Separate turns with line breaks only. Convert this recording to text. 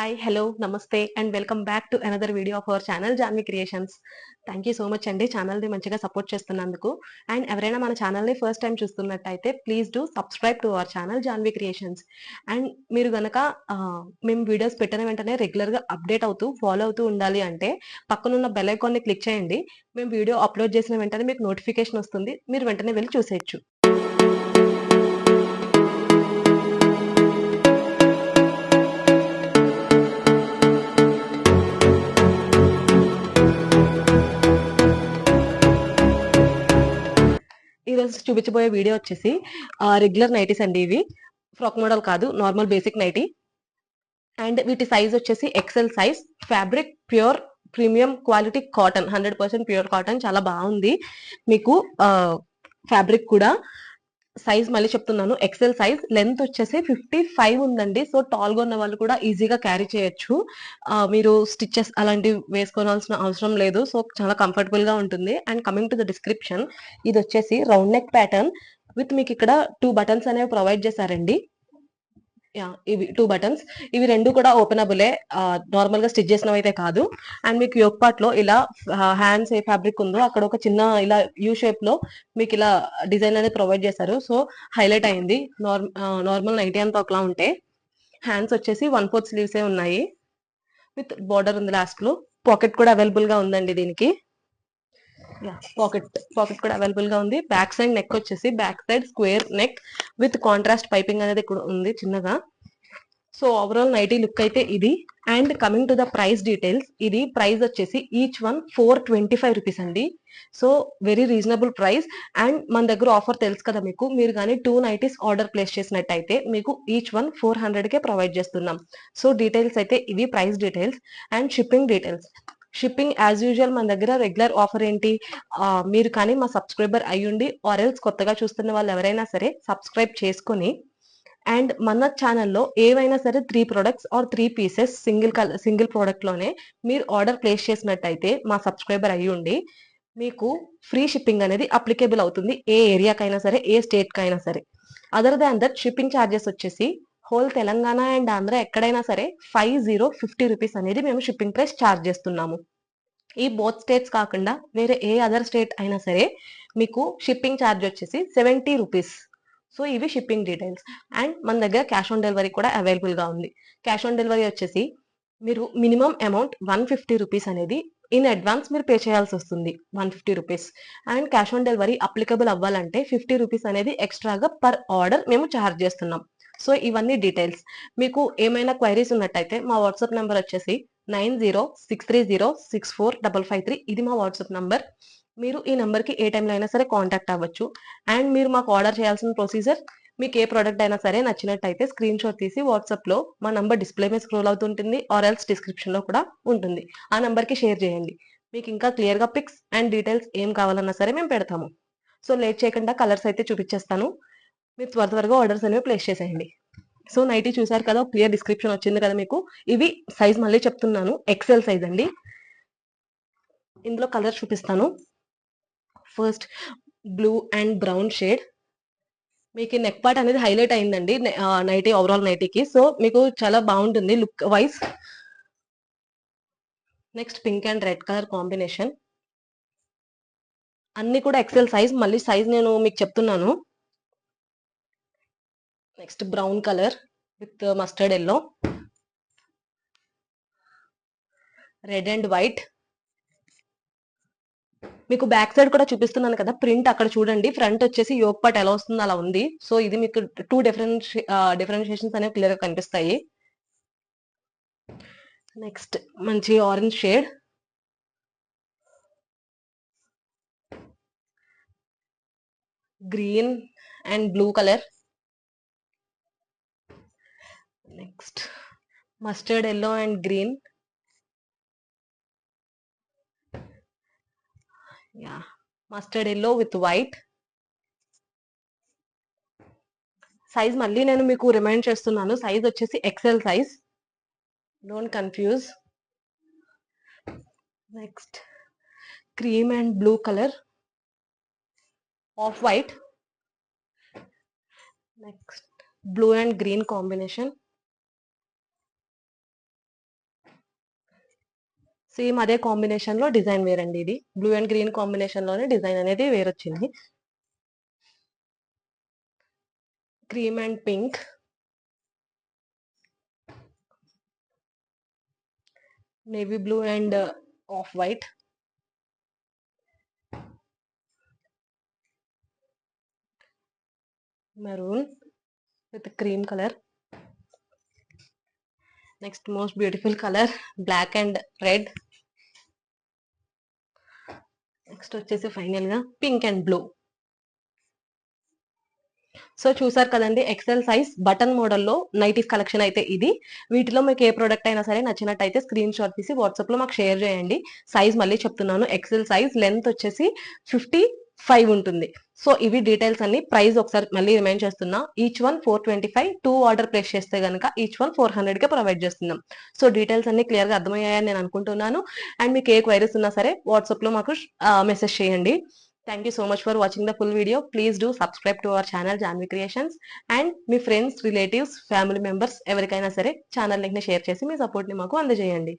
Hi, hello, నమస్తే and welcome back to another video of our channel Janvi Creations. Thank you so much అండి ఛానల్ని మంచిగా support చేస్తున్నందుకు. And ఎవరైనా మన ఛానల్ని ఫస్ట్ టైం చూస్తున్నట్టయితే please do subscribe to our channel Janvi Creations. And మీరు గనక మేము వీడియోస్ పెట్టిన వెంటనే రెగ్యులర్గా అప్డేట్ అవుతూ ఫాలో అవుతూ ఉండాలి అంటే పక్కనున్న బెల్ ఐకాన్ని క్లిక్ చేయండి. మేము వీడియో అప్లోడ్ చేసిన వెంటనే మీకు నోటిఫికేషన్ వస్తుంది, మీరు వెంటనే వెళ్ళి చూసేయచ్చు. ఈరోజు చూపించబోయే వీడియో వచ్చేసి రెగ్యులర్ నైటీస్ అండి. ఇవి ఫ్రాక్ మోడల్ కాదు, నార్మల్ బేసిక్ నైటీ. అండ్ వీటి సైజ్ వచ్చేసి XL size. Fabric pure premium quality cotton, 100% pure cotton. చాలా బాగుంది. మీకు ఫ్యాబ్రిక్ కూడా సైజ్ మళ్ళీ చెప్తున్నాను, ఎక్సెల్ సైజ్. లెంత్ వచ్చేసి 55 ఉందండి. సో టాల్గా ఉన్న వాళ్ళు కూడా ఈజీగా క్యారీ చేయొచ్చు. మీరు స్టిచెస్ అలాంటివి వేసుకోవాల్సిన అవసరం లేదు. సో చాలా కంఫర్టబుల్ గా ఉంటుంది. And coming to the description, ఇది వచ్చేసి రౌండ్ నెక్ ప్యాటర్న్ విత్ మీకు ఇక్కడ 2 బటన్స్ అనేవి ప్రొవైడ్ చేశారండి. ఇవి 2 బటన్స్. ఇవి రెండు కూడా ఓపెనబులే, నార్మల్ గా స్టిచ్ చేసినవి అయితే కాదు. అండ్ మీకు యోక్ పార్ట్ లో ఇలా హ్యాండ్స్ ఏ ఫ్యాబ్రిక్ ఉందో అక్కడ ఒక చిన్న ఇలా యూ షేప్ లో మీకు ఇలా డిజైన్ అనేది ప్రొవైడ్ చేశారు. సో హైలైట్ అయింది. నార్మల్ నైటీ అంతా ఒకలా ఉంటే హ్యాండ్స్ వచ్చేసి 1/4 స్లీవ్స్ ఏ ఉన్నాయి. విత్ బార్డర్ ఉంది లాస్ట్ లో. పాకెట్ కూడా అవైలబుల్ గా ఉందండి దీనికి. పాకెట్ కూడా అవైలబుల్ గా ఉంది. బ్యాక్ సైడ్ నెక్ వచ్చేసి back side square neck with contrast piping అనేది ఇక్కడ ఉంది చిన్నగా. సో ఓవరాల్ నైటీ లుక్ అయితే ఇది. And coming to the price details, ఇది ప్రైస్ వచ్చేసి ఈచ్ వన్ 425 రూపీస్ అండి. So very reasonable price. And మన దగ్గర ఆఫర్ తెలుసు కదా మీకు, మీరు కానీ 2 నైటీస్ ఆర్డర్ ప్లేస్ చేసినట్టయితే మీకు ఈచ్ వన్ 400 కే ప్రొవైడ్ చేస్తున్నాం. సో డీటెయిల్స్ అయితే ఇవి, price details. And shipping details. Shipping as usual మన దగ్గర రెగ్యులర్ ఆఫర్ ఏంటి, మీరు కానీ మా సబ్స్క్రైబర్ అయ్యుండి ఆర్ ఎల్స్ కొత్తగా చూస్తున్న వాళ్ళు ఎవరైనా సరే సబ్స్క్రైబ్ చేసుకొని అండ్ మన ఛానల్లో ఏవైనా సరే 3 products or 3 pieces single product లోనే మీరు ఆర్డర్ ప్లేస్ చేసినట్టయితే మా సబ్స్క్రైబర్ అయ్యుండి మీకు ఫ్రీ షిప్పింగ్ అనేది అప్లికేబుల్ అవుతుంది. ఏ ఏరియాకైనా సరే, ఏ స్టేట్ కైనా సరే. Other than that shipping charges వచ్చేసి హోల్ తెలంగాణ అండ్ ఆంధ్ర ఎక్కడైనా సరే 50 రూపీస్ అనేది మేము షిప్పింగ్ ప్రైస్ ఛార్జ్ చేస్తున్నాము. ఈ బోత్ స్టేట్స్ కాకుండా వేరే ఏ అదర్ స్టేట్ అయినా సరే మీకు షిప్పింగ్ ఛార్జ్ వచ్చేసి 70 రూపీస్. సో ఇవి షిప్పింగ్ డీటెయిల్స్. అండ్ మన దగ్గర క్యాష్ ఆన్ డెలివరీ కూడా అవైలబుల్ గా ఉంది. క్యాష్ ఆన్ డెలివరీ వచ్చేసి మీరు మినిమం అమౌంట్ 150 రూపీస్ అనేది ఇన్ అడ్వాన్స్ మీరు పే చేయాల్సి వస్తుంది, 150 rupees. And cash on delivery applicable అవ్వాలంటే 50 రూపీస్ అనేది ఎక్స్ట్రాగా పర్ ఆర్డర్ మేము ఛార్జ్ చేస్తున్నాం. సో ఇవన్నీ డీటెయిల్స్. మీకు ఏమైనా క్వైరీస్ ఉన్నట్టయితే మా వాట్సాప్ నెంబర్ వచ్చేసి 9063064553. ఇది మా వాట్సాప్ నంబర్. మీరు ఈ నెంబర్కి ఏ టైంలో అయినా సరే కాంటాక్ట్ అవ్వచ్చు. అండ్ మీరు మాకు ఆర్డర్ చేయాల్సిన ప్రొసీజర్, మీకు ఏ ప్రోడక్ట్ అయినా సరే నచ్చినట్టయితే స్క్రీన్ షాట్ తీసి వాట్సాప్ లో మా నంబర్ డిస్ప్లే మీద స్క్రోల్ అవుతుంటుంది, ఆర్ ఎల్స్ డిస్క్రిప్షన్ లో కూడా ఉంటుంది. ఆ నంబర్ కి షేర్ చేయండి. మీకు ఇంకా క్లియర్ గా పిక్స్ అండ్ డీటెయిల్స్ ఏం కావాలన్నా సరే మేము పెడతాము. సో లేట్ చేయకుండా కలర్స్ అయితే చూపించేస్తాను. మీరు త్వరగా ఆర్డర్స్ అనేవి ప్లేస్ చేసేయండి. సో నైటీ చూసారు కదా, క్లియర్ డిస్క్రిప్షన్ వచ్చింది కదా మీకు. ఇవి సైజ్ మళ్ళీ చెప్తున్నాను, ఎక్సెల్ సైజ్ అండి. ఇందులో కలర్ చూపిస్తాను. First blue and brown shade. మీకు నెక్ పార్ట్ అనేది హైలైట్ అయిందండి నైటీ, ఓవరాల్ నైటీకి. సో మీకు చాలా బాగుంటుంది look wise. Next pink and red colour combination. అన్ని కూడా ఎక్సెల్ సైజ్. మళ్ళీ సైజ్ నేను మీకు చెప్తున్నాను. Next brown colour with mustard yellow, red and white. మీకు బ్యాక్ సైడ్ కూడా చూపిస్తున్నాను కదా ప్రింట్, అక్కడ చూడండి. ఫ్రంట్ వచ్చేసి యోక్ పార్ట్ ఎలా వస్తుందో అలా ఉంది. సో ఇది మీకు 2 డిఫరెన్షియేషన్స్ అనేవి క్లియర్ గా కనిపిస్తాయి. నెక్స్ట్ మంచి orange shade, green and blue colour, next mustard yellow and green, mustard yellow with white. Size మళ్ళీ నేను మీకు రిమైండ్ చేస్తున్నాను, సైజ్ వచ్చేసి XL size, don't confuse. Next cream and blue colour, off white, next blue and green combination, same అదే combination లో design వేరండి. ఇది blue and green combination లోనే డిజైన్ అనేది వేరొచ్చింది. Cream and pink, navy blue and off white, maroon with cream colour, next most beautiful colour black and red, next వచ్చేసి final గా pink and blue. So చూసారు కదండి, XL size button మోడల్లో nighties collection అయితే ఇది. వీటిలో మీకు ఏ ప్రోడక్ట్ అయినా సరే నచ్చినట్టయితే స్క్రీన్ షాట్ తీసి వాట్సాప్ లో మాకు షేర్ చేయండి. సైజ్ మళ్ళీ చెప్తున్నాను, ఎక్సెల్ సైజ్, లెంత్ వచ్చేసి 55 ఉంటుంది. సో ఇవి డీటెయిల్స్ అన్ని. ప్రైస్ ఒకసారి మళ్ళీ రిమైండ్ చేస్తున్నా, ఈచ్ వన్ 425, 2 ఆర్డర్ ప్లేస్ చేస్తే కనుక ఈచ్ వన్ 400 కే ప్రొవైడ్ చేస్తున్నాం. సో డీటెయిల్స్ అన్ని క్లియర్ గా అర్థమయ్యాయని నేను అనుకుంటున్నాను. అండ్ మీకు ఏ క్వైరీస్ ఉన్నా సరే వాట్సాప్ లో మాకు మెసేజ్ చేయండి. Thank you so much for watching the full video. Please do subscribe to our channel Janvi Creations, and me friends, relatives, family members ఎవరికైనా సరే ఛానల్ లింక్ ని షేర్ చేసి మీ సపోర్ట్ ని మాకు అందజేయండి.